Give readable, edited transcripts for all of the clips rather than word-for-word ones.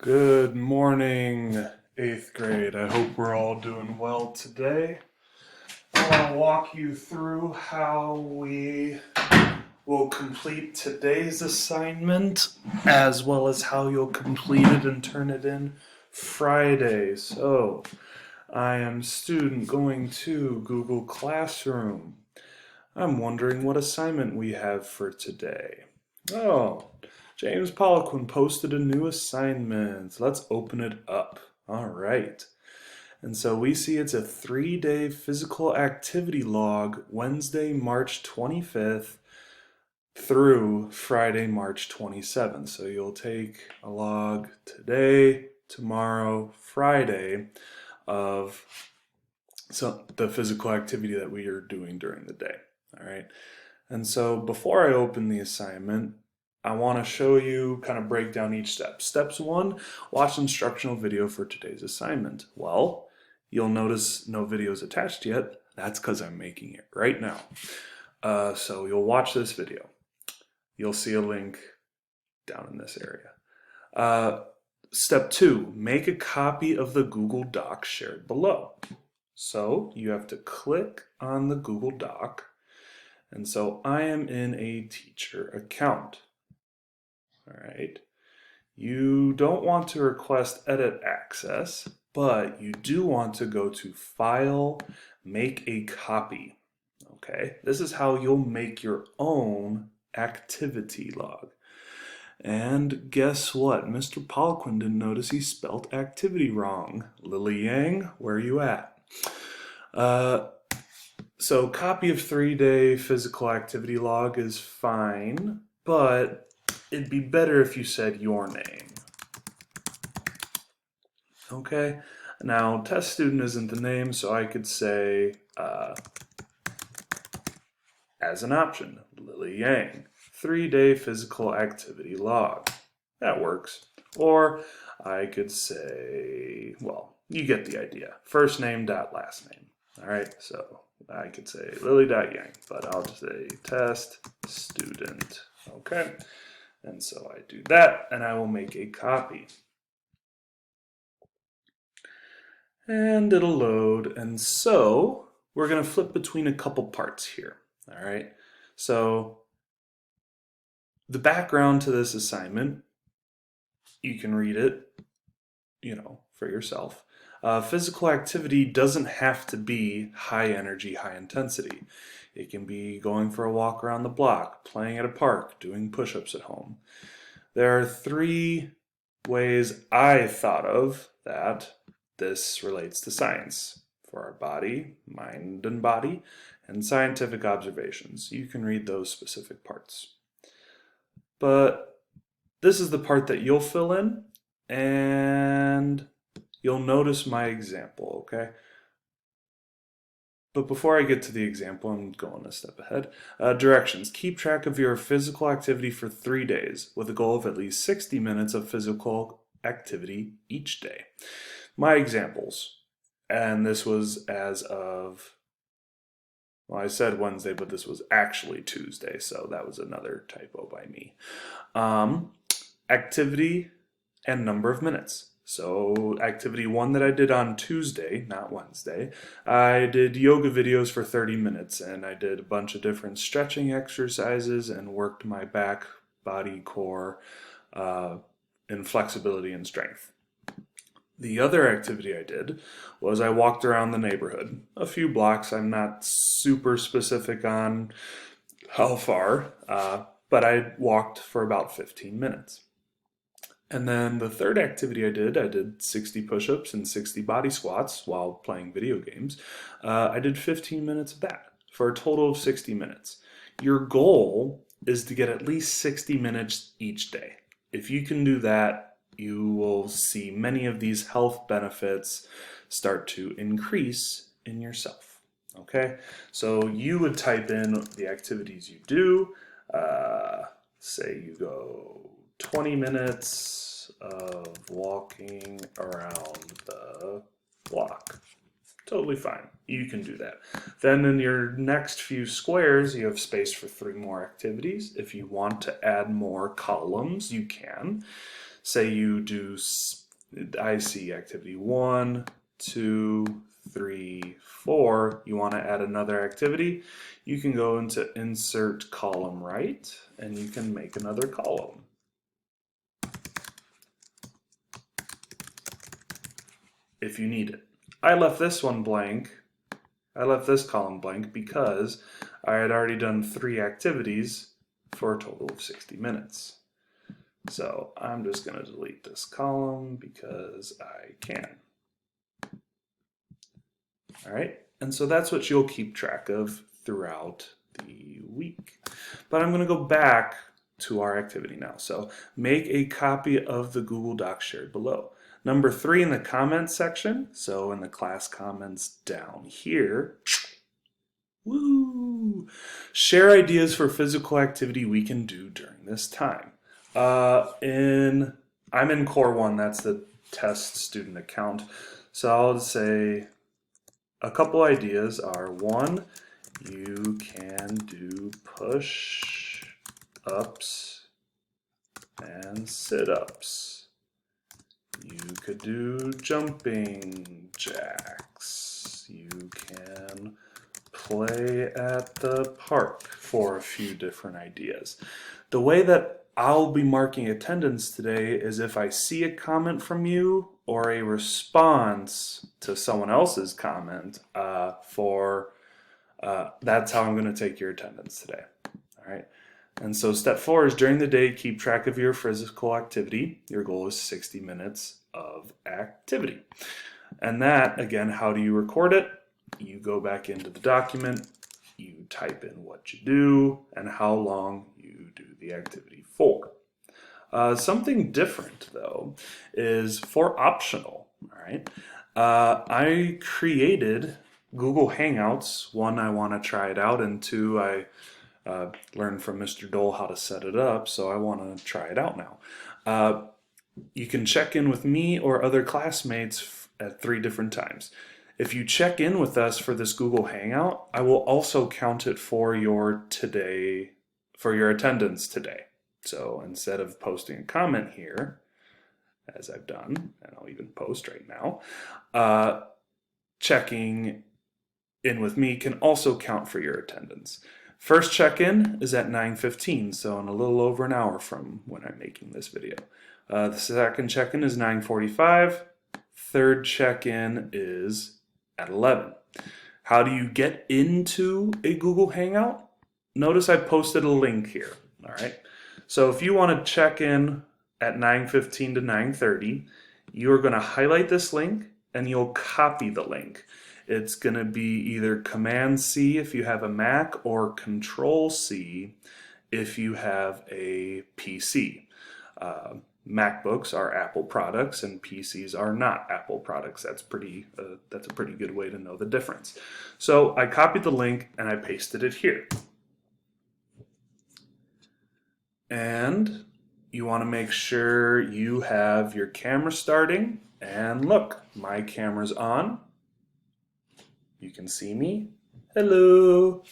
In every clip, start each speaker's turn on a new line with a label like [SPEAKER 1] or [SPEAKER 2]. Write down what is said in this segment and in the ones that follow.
[SPEAKER 1] Good morning, 8th grade. I hope we're all doing well today. I want to walk you through how we will complete today's assignment, as well as how you'll complete it and turn it in Friday. So, I am student going to Google Classroom. I'm wondering what assignment we have for today. Oh, James Poliquin posted a new assignment. Let's open it up. All right. And so we see it's a 3-day physical activity log, Wednesday, March 25th through Friday, March 27th. So you'll take a log today, tomorrow, Friday of the physical activity that we are doing during the day. All right. And so before I open the assignment, I want to show you, kind of break down each step. Steps 1, watch instructional video for today's assignment. Well, you'll notice no videos attached yet. That's because I'm making it right now. So you'll watch this video. You'll see a link down in this area. Step 2, make a copy of the Google Doc shared below. So you have to click on the Google Doc. And so I am in a teacher account. All right. You don't want to request edit access, but you do want to go to File, Make a Copy. Okay. This is how you'll make your own activity log. And guess what? Mr. Poliquin didn't notice he spelt activity wrong. Lily Yang, where are you at? So copy of 3-day physical activity log is fine, but it'd be better if you said your name. Okay, now test student isn't the name, so I could say as an option, Lily Yang, 3-day physical activity log. That works. Or I could say, well, you get the idea. First name dot last name. All right, so I could say Lily.Yang, but I'll just say test student. Okay, and so I do that, and I will make a copy. And it'll load, and so we're going to flip between a couple parts here. All right, so the background to this assignment, you can read it, for yourself. Physical activity doesn't have to be high energy, high intensity. It can be going for a walk around the block, playing at a park, doing push-ups at home. There are 3 ways I thought of that this relates to science for our body, mind and body, and scientific observations. You can read those specific parts. But this is the part that you'll fill in, and you'll notice my example, okay? But before I get to the example, I'm going a step ahead. Directions. Keep track of your physical activity for 3 days with a goal of at least 60 minutes of physical activity each day. My examples, and this was as of, well, I said Wednesday, but this was actually Tuesday, so that was another typo by me. Activity and number of minutes. So activity 1 that I did on Tuesday, not Wednesday, I did yoga videos for 30 minutes and I did a bunch of different stretching exercises and worked my back, body, core, in flexibility and strength. The other activity I did was I walked around the neighborhood, a few blocks. I'm not super specific on how far, but I walked for about 15 minutes. And then the third activity I did 60 push-ups and 60 body squats while playing video games. I did 15 minutes of that for a total of 60 minutes. Your goal is to get at least 60 minutes each day. If you can do that, you will see many of these health benefits start to increase in yourself. Okay, so you would type in the activities you do. Say you go 20 minutes of walking around the block. Totally fine. You can do that. Then in your next few squares, you have space for 3 more activities. If you want to add more columns, you can. say you do, I see activity 1, 2, 3, 4, you want to add another activity, you can go into insert column right and you can make another column. If you need it. I left this one blank. I left this column blank because I had already done 3 activities for a total of 60 minutes. So I'm just going to delete this column because I can. All right, and so that's what you'll keep track of throughout the week. But I'm going to go back to our activity now. So make a copy of the Google Doc shared below. Number 3 in the comments section, so in the class comments down here, woo, share ideas for physical activity we can do during this time. I'm in Core 1, that's the test student account, so I'll say a couple ideas are 1, you can do push-ups and sit-ups. You could do jumping jacks. You can play at the park for a few different ideas. The way that I'll be marking attendance today is if I see a comment from you or a response to someone else's comment that's how I'm going to take your attendance today. All right. And so step 4 is during the day, keep track of your physical activity. Your goal is 60 minutes of activity. And that, again, how do you record it? You go back into the document, you type in what you do and how long you do the activity for. Something different, though, is for optional. All right. I created Google Hangouts. 1, I want to try it out, and 2, I learned from Mr. Dole how to set it up, so I want to try it out now. You can check in with me or other classmates at 3 different times. If you check in with us for this Google Hangout, I will also count it for your attendance today. So instead of posting a comment here, as I've done, and I'll even post right now, checking in with me can also count for your attendance. First check-in is at 9:15, so in a little over an hour from when I'm making this video. The second check-in is 9:45. Third check-in is at 11. How do you get into a Google Hangout? Notice I posted a link here, all right? So if you want to check in at 9:15 to 9:30, you're going to highlight this link and you'll copy the link. It's going to be either Command-C if you have a Mac or Control-C if you have a PC. MacBooks are Apple products and PCs are not Apple products. That's a pretty good way to know the difference. So I copied the link and I pasted it here. And you want to make sure you have your camera starting. And look, my camera's on. You can see me. Hello.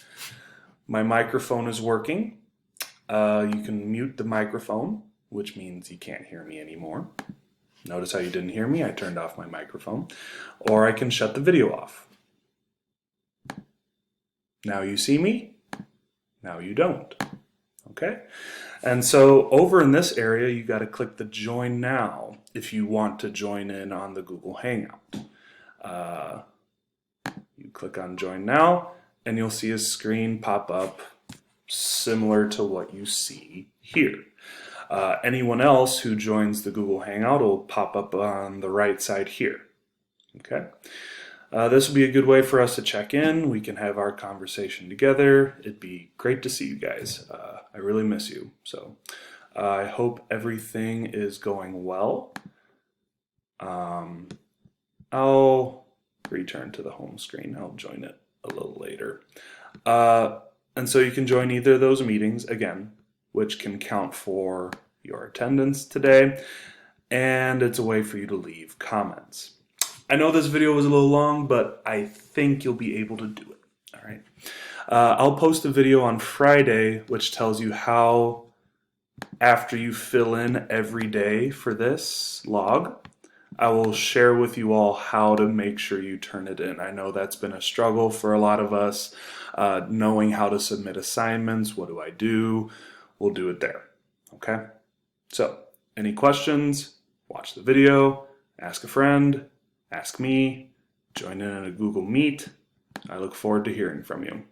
[SPEAKER 1] My microphone is working. You can mute the microphone, which means you can't hear me anymore. Notice how you didn't hear me? I turned off my microphone. Or I can shut the video off. Now you see me. Now you don't. Okay? And so over in this area, you got to click the Join Now if you want to join in on the Google Hangout. You click on Join Now, and you'll see a screen pop up similar to what you see here. Anyone else who joins the Google Hangout will pop up on the right side here. Okay. This will be a good way for us to check in. We can have our conversation together. It'd be great to see you guys. I really miss you. So I hope everything is going well. I'll return to the home screen. I'll join it a little later. And so you can join either of those meetings, again, which can count for your attendance today. And it's a way for you to leave comments. I know this video was a little long, but I think you'll be able to do it. All right. I'll post a video on Friday which tells you how After you fill in every day for this log, I will share with you all how to make sure you turn it in. I know that's been a struggle for a lot of us, knowing how to submit assignments. What do I do? We'll do it there. Okay? So, any questions? Watch the video, ask a friend, ask me, join in a Google Meet. I look forward to hearing from you.